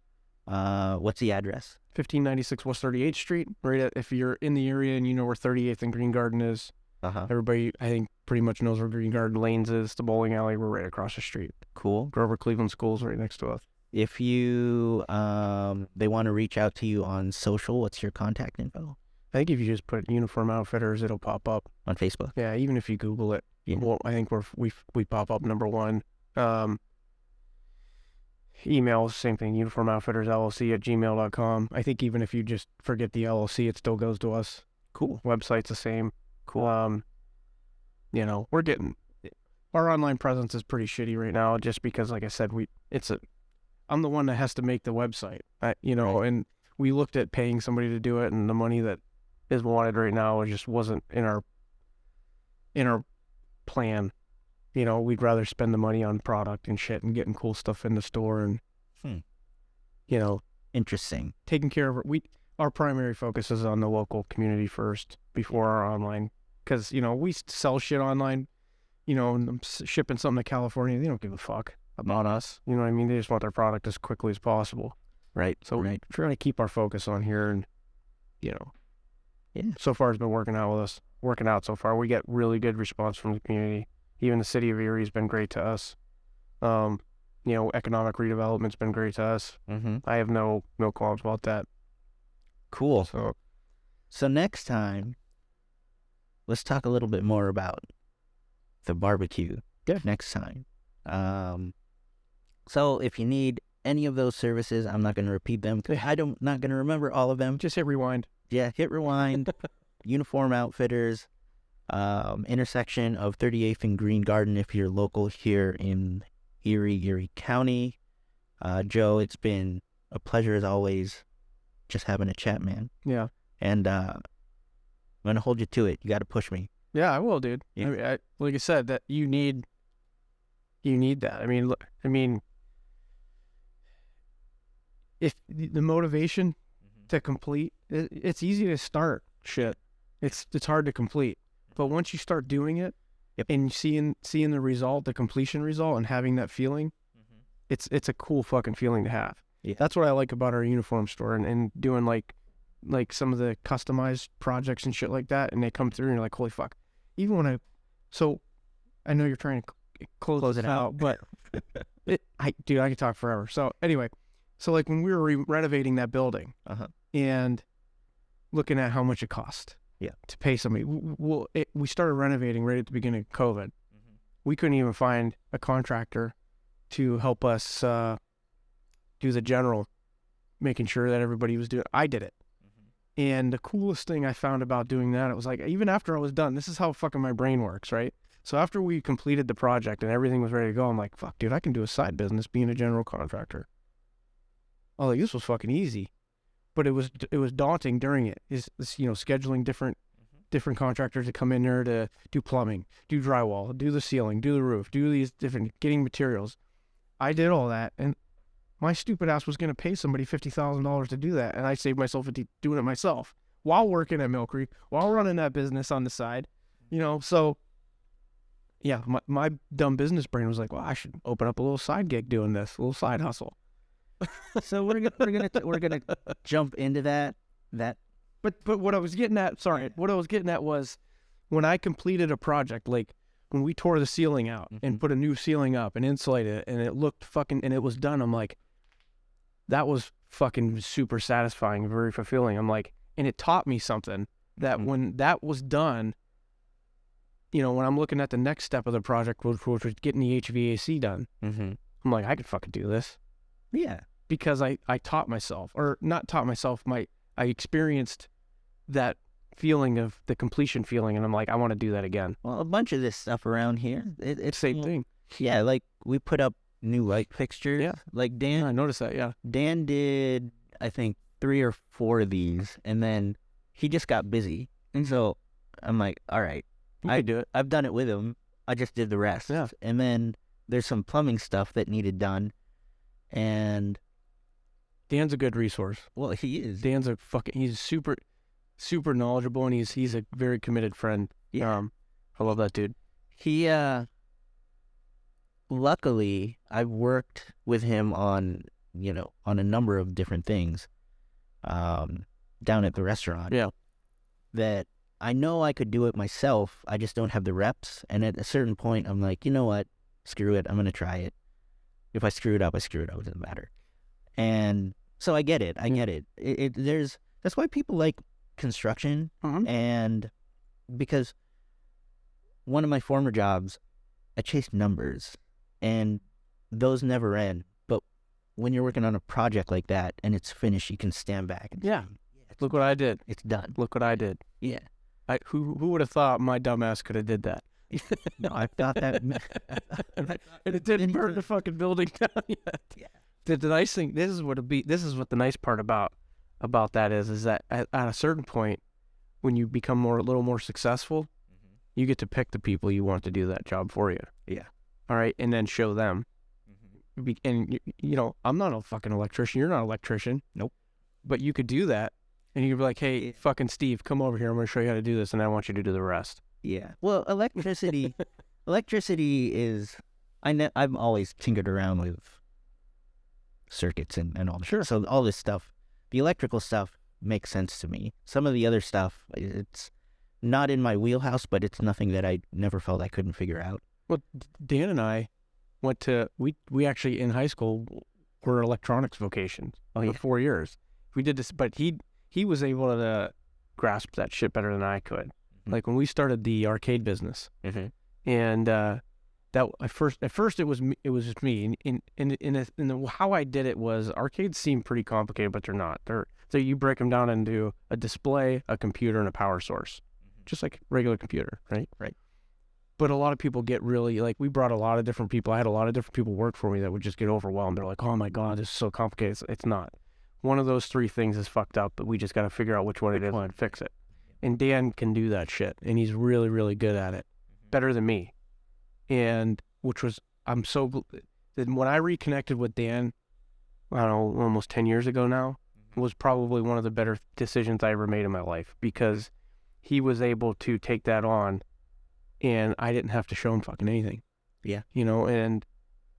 What's the address?
1596 West 38th Street. If you're in the area and you know where 38th and Green Garden is. Everybody, I think, pretty much knows where Green Garden Lanes is. The bowling alley, we're right across the street.
Cool.
Grover Cleveland School's right next to us.
If you they want to reach out to you on social, what's your contact info?
I think if you just put Uniform Outfitters, it'll pop up
on Facebook.
Yeah, even if you Google it, well, I think we pop up number one. Email, same thing. Uniform Outfitters LLC at gmail.com. I think even if you just forget the LLC, it still goes to us.
Cool.
Website's the same. Cool. We're getting, our online presence is pretty shitty right now, just because, like I said, I'm the one that has to make the website, right. And we looked at paying somebody to do it, and the money that is wanted right now just wasn't in our plan. We'd rather spend the money on product and shit and getting cool stuff in the store and,
interesting.
Taking care of it. Our primary focus is on the local community first before our online. Because, we sell shit online, and shipping something to California, they don't give a fuck about us. You know what I mean? They just want their product as quickly as possible.
Right.
So we're trying to keep our focus on here and,
Yeah.
So far it's been working out so far. We get really good response from the community. Even the city of Erie has been great to us. Economic redevelopment's been great to us.
Mm-hmm.
I have no qualms about that.
Cool. So next time, let's talk a little bit more about the barbecue.
Yeah.
Next time. So if you need any of those services, I'm not going to repeat them. I'm not going to remember all of them.
Just hit rewind.
Yeah, hit rewind. Uniform Outfitters. Intersection of 38th and Green Garden if you're local here in Erie County. Joe, it's been a pleasure as always just having a chat, man.
Yeah.
And I'm going to hold you to it. You got to push me.
Yeah, I will, dude. Yeah. Like I said, that you need that. I mean, if the motivation to complete, it's easy to start shit. It's hard to complete. But once you start doing it,
Yep.
and seeing the result, the completion result, and having that feeling, it's a cool fucking feeling to have.
Yeah.
That's what I like about our uniform store, and doing like some of the customized projects and shit like that, and they come through and you're like, holy fuck. Even when I know you're trying to close it out, but dude, I could talk forever. So anyway, like when we were renovating that building, and looking at how much it cost, to pay somebody. We started renovating right at the beginning of COVID. We couldn't even find a contractor to help us do the general, making sure that everybody was doing. I did it. And the coolest thing I found about doing that, it was like, even after I was done, this is how fucking my brain works, right? So after we completed the project and everything was ready to go, I'm like, fuck, dude, I can do a side business being a general contractor. Oh, like, this was fucking easy. But it was daunting during it. Is scheduling different contractors to come in there to do plumbing, do drywall, do the ceiling, do the roof, do these different, getting materials. I did all that, and my stupid ass was going to pay somebody $50,000 to do that, and I saved myself doing it myself while working at Mill Creek, while running that business on the side. So yeah, my dumb business brain was like, well, I should open up a little side gig doing this, a little side hustle.
So we're gonna jump into that.
But what I was getting at, was when I completed a project, like when we tore the ceiling out and put a new ceiling up and insulated it, and it looked fucking, and it was done. I'm like, that was fucking super satisfying, very fulfilling. I'm like, and it taught me something that when that was done, when I'm looking at the next step of the project, which was getting the HVAC done, I'm like, I could fucking do this.
Yeah.
Because I taught myself, or not taught myself, I experienced that feeling of the completion feeling, and I'm like, I want to do that again.
Well, a bunch of this stuff around here, it's
same thing.
Yeah, like we put up new light fixtures.
Yeah.
Like Dan.
I noticed that, yeah.
Dan did, I think, 3 or 4 of these, and then he just got busy. And so I'm like, all right,
I do it.
I've done it with him. I just did the rest.
Yeah.
And then there's some plumbing stuff that needed done. And
Dan's a good resource.
Well, he is.
Dan's he's super, super knowledgeable, and he's a very committed friend.
Yeah.
I love that dude.
He, luckily, I've worked with him on a number of different things, down at the restaurant.
Yeah.
That I know I could do it myself. I just don't have the reps. And at a certain point, I'm like, you know what? Screw it. I'm going to try it. If I screw it up, I screw it up. It doesn't matter. And so I get it. That's why people like construction. And because one of my former jobs, I chased numbers, and those never end. But when you're working on a project like that and it's finished, you can stand back and
say, look what I did.
It's done.
Look what I did.
Yeah.
Who would have thought my dumbass could have did that?
No, I thought that.
And it didn't burn the fucking building down yet. Yeah. The nice thing, this is what the nice part about that is that at a certain point, when you become a little more successful, you get to pick the people you want to do that job for you.
Yeah.
All right, and then show them. And I'm not a fucking electrician. You're not an electrician.
Nope.
But you could do that, and you could be like, hey, fucking Steve, come over here. I'm going to show you how to do this, and I want you to do the rest.
Yeah. Well, electricity is, I've always tinkered around with circuits and all that.
Sure.
So all this stuff, the electrical stuff makes sense to me. Some of the other stuff, it's not in my wheelhouse, but it's nothing that I never felt I couldn't figure out.
Well, Dan and I went to, we actually in high school were electronics vocations for 4 years. We did this, but he was able to grasp that shit better than I could. Like when we started the arcade business, and that at first it was just me, and how I did it was, arcades seem pretty complicated, but they're not. So you break them down into a display, a computer, and a power source, just like regular computer, right?
Right.
But a lot of people get really, like, we brought a lot of different people. I had a lot of different people work for me that would just get overwhelmed. They're like, oh my God, this is so complicated. It's not. One of those 3 things is fucked up, but we just got to figure out which one it is and fix it. And Dan can do that shit, and he's really, really good at it, better than me. And when I reconnected with Dan, I don't know, almost 10 years ago now, was probably one of the better decisions I ever made in my life, because he was able to take that on, and I didn't have to show him fucking anything.
Yeah.
And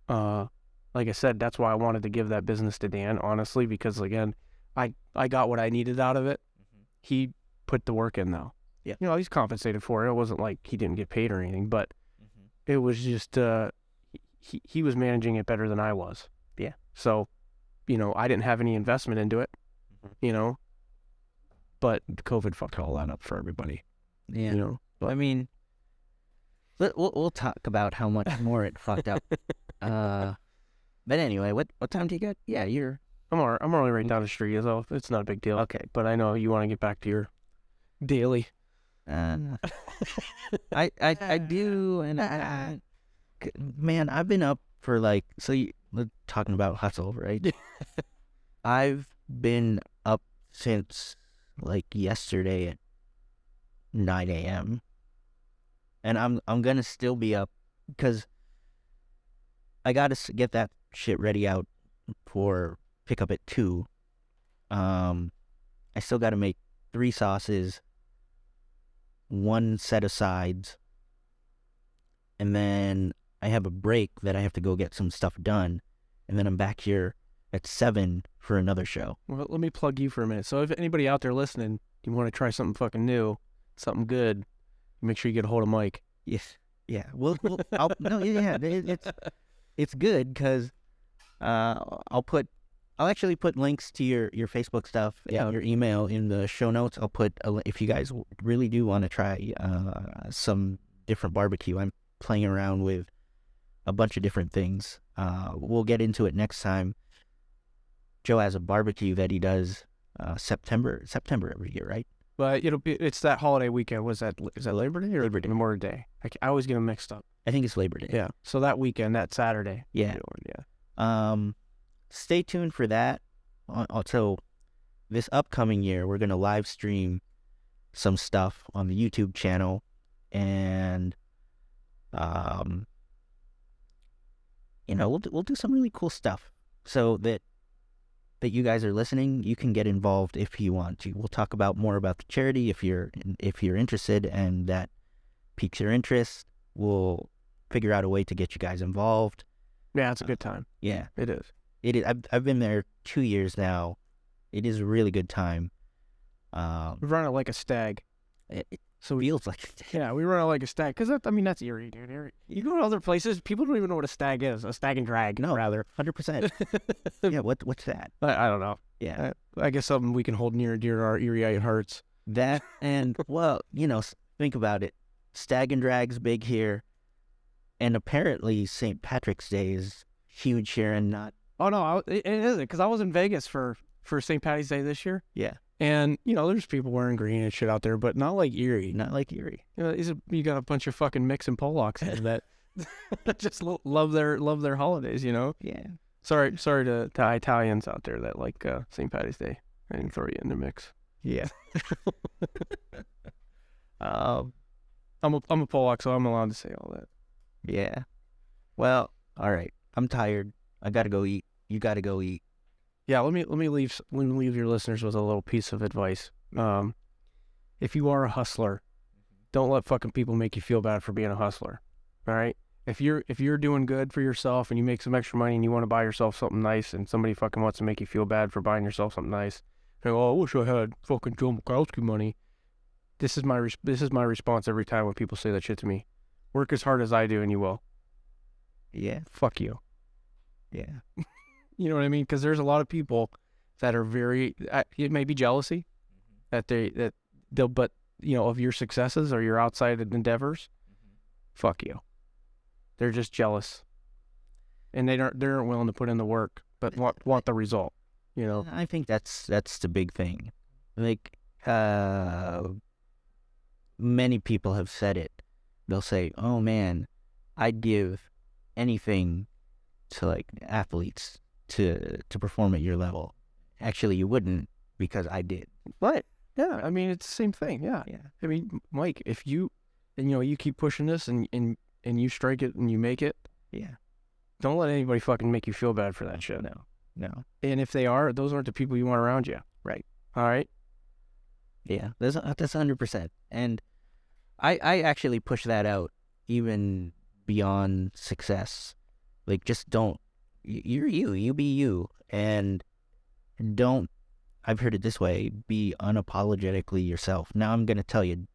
like I said, that's why I wanted to give that business to Dan, honestly, because again, I got what I needed out of it. He put the work in, though.
Yeah.
He's compensated for it. It wasn't like he didn't get paid or anything, but it was just he was managing it better than I was.
Yeah.
So, I didn't have any investment into it, but COVID fucked all that up for everybody.
Yeah. But, I mean, we'll talk about how much more it fucked up. But anyway, what time do you get? Yeah,
I'm only right down the street, so it's not a big deal.
Okay.
But I know you want to get back to your daily.
I do, and man, I've been up for we're talking about hustle, right? I've been up since yesterday at 9 a.m. and I'm gonna still be up because I gotta get that shit ready out for pickup at 2. I still gotta make 3 sauces, 1 set of sides, and then I have a break that I have to go get some stuff done, and then I'm back here at 7 for another show.
Well, let me plug you for a minute. So if anybody out there listening, you want to try something fucking new, something good, make sure you get a hold of Mike.
Yes. Yeah. It's good because I'll actually put links to your Facebook stuff and your email in the show notes. I'll put if you guys really do want to try some different barbecue. I'm playing around with a bunch of different things. We'll get into it next time. Joe has a barbecue that he does September every year, right?
But it's that holiday weekend. Is that Labor Day or
Labor Day?
Memorial Day? I always get them mixed up.
I think it's Labor Day.
Yeah. So that weekend, that Saturday.
Yeah. Stay tuned for that. Also, this upcoming year, we're gonna live stream some stuff on the YouTube channel, and we'll do some really cool stuff so that you guys are listening. You can get involved if you want to. We'll talk more about the charity if you're interested, and that piques your interest. We'll figure out a way to get you guys involved.
Yeah, it's a good time.
Yeah,
it is.
It is. I've been there 2 years now. It is a really good time.
We run it like a stag.
It feels like a stag.
Yeah, we run it like a stag because that's Erie, dude. Erie. You go to other places, people don't even know what a stag is. A stag and drag.
No,
rather
100%. Yeah, what's that?
I don't know.
Yeah,
I guess something we can hold near and dear to our Erieite hearts.
That and think about it. Stag and drag's big here, and apparently St. Patrick's Day is huge here, and not.
Oh no, it isn't because I was in Vegas for St. Patty's Day this year.
Yeah.
And, there's people wearing green and shit out there, but not like Erie.
Not like Erie.
You got a bunch of fucking mix and Polacks that just love their holidays,
Yeah.
Sorry to Italians out there that like St. Patty's Day. I didn't throw you in the mix.
Yeah.
I'm a Polak, so I'm allowed to say all that.
Yeah. Well, all right. I'm tired. I gotta go eat. You gotta go eat.
Yeah, let me leave your listeners with a little piece of advice. If you are a hustler, don't let fucking people make you feel bad for being a hustler. All right? If you're doing good for yourself and you make some extra money and you want to buy yourself something nice and somebody fucking wants to make you feel bad for buying yourself something nice, like, oh, I wish I had fucking Joe Makowski money. This is my response every time when people say that shit to me. Work as hard as I do and you will.
Yeah.
Fuck you.
Yeah.
You know what I mean? Because there's a lot of people that are very, it may be jealousy that they'll, but of your successes or your outside endeavors. Fuck you. They're just jealous, and they aren't willing to put in the work, but want the result.
I think that's the big thing. Many people have said it. They'll say, "Oh man, I'd give anything to athletes to perform at your level." Actually, you wouldn't, because I did.
What? Yeah, I mean, it's the same thing. Yeah. I mean, Mike, if you keep pushing this and you strike it and you make it.
Yeah.
Don't let anybody fucking make you feel bad for that shit.
No.
And if they are, those aren't the people you want around you.
Right.
All right.
Yeah, that's 100%. And I actually push that out even beyond success. Like, just don't. You're you. You be you, and don't. I've heard it this way: be unapologetically yourself. Now I'm gonna tell you,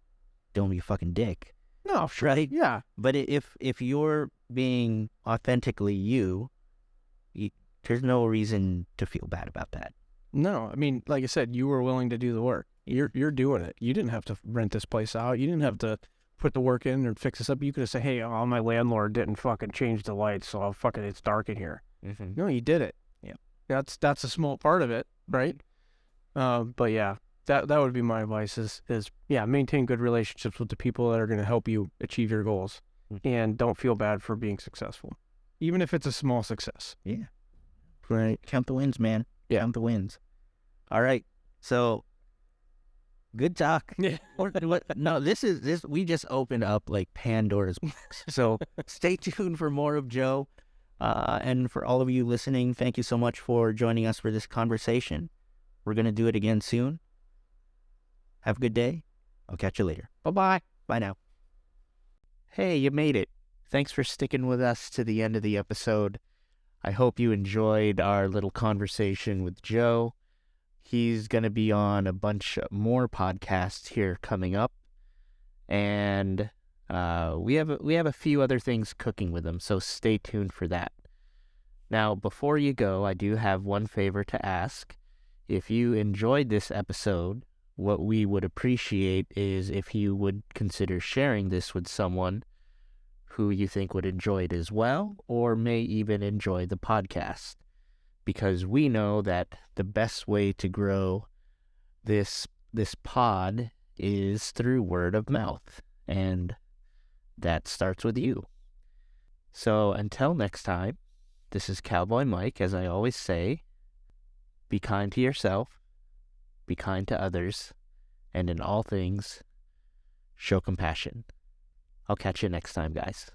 don't be a fucking dick,
No, sure.
right?
Yeah.
But if you're being authentically you, there's no reason to feel bad about that.
No, I mean, like I said, you were willing to do the work. You're doing it. You didn't have to rent this place out. You didn't have to put the work in or fix this up. You could have said, "Hey, my landlord didn't fucking change the lights, so it's dark in here."
Mm-hmm.
No, you did it.
Yeah.
That's a small part of it, right? But yeah, that would be my advice is maintain good relationships with the people that are going to help you achieve your goals, and don't feel bad for being successful, even if it's a small success.
Yeah.
Right.
Count the wins, man.
Yeah.
Count the wins. All right. So, good talk.
Yeah.
No, this we just opened up like Pandora's box. So stay tuned for more of Joe. And for all of you listening, thank you so much for joining us for this conversation. We're going to do it again soon. Have a good day. I'll catch you later.
Bye-bye.
Bye now. Hey, you made it. Thanks for sticking with us to the end of the episode. I hope you enjoyed our little conversation with Joe. He's going to be on a bunch more podcasts here coming up. And we have a few other things cooking with him, so stay tuned for that. Now, before you go, I do have one favor to ask. If you enjoyed this episode, what we would appreciate is if you would consider sharing this with someone who you think would enjoy it as well, or may even enjoy the podcast. Because we know that the best way to grow this pod is through word of mouth, and that starts with you. So until next time, this is Cowboy Mike, as I always say, be kind to yourself, be kind to others, and in all things, show compassion. I'll catch you next time, guys.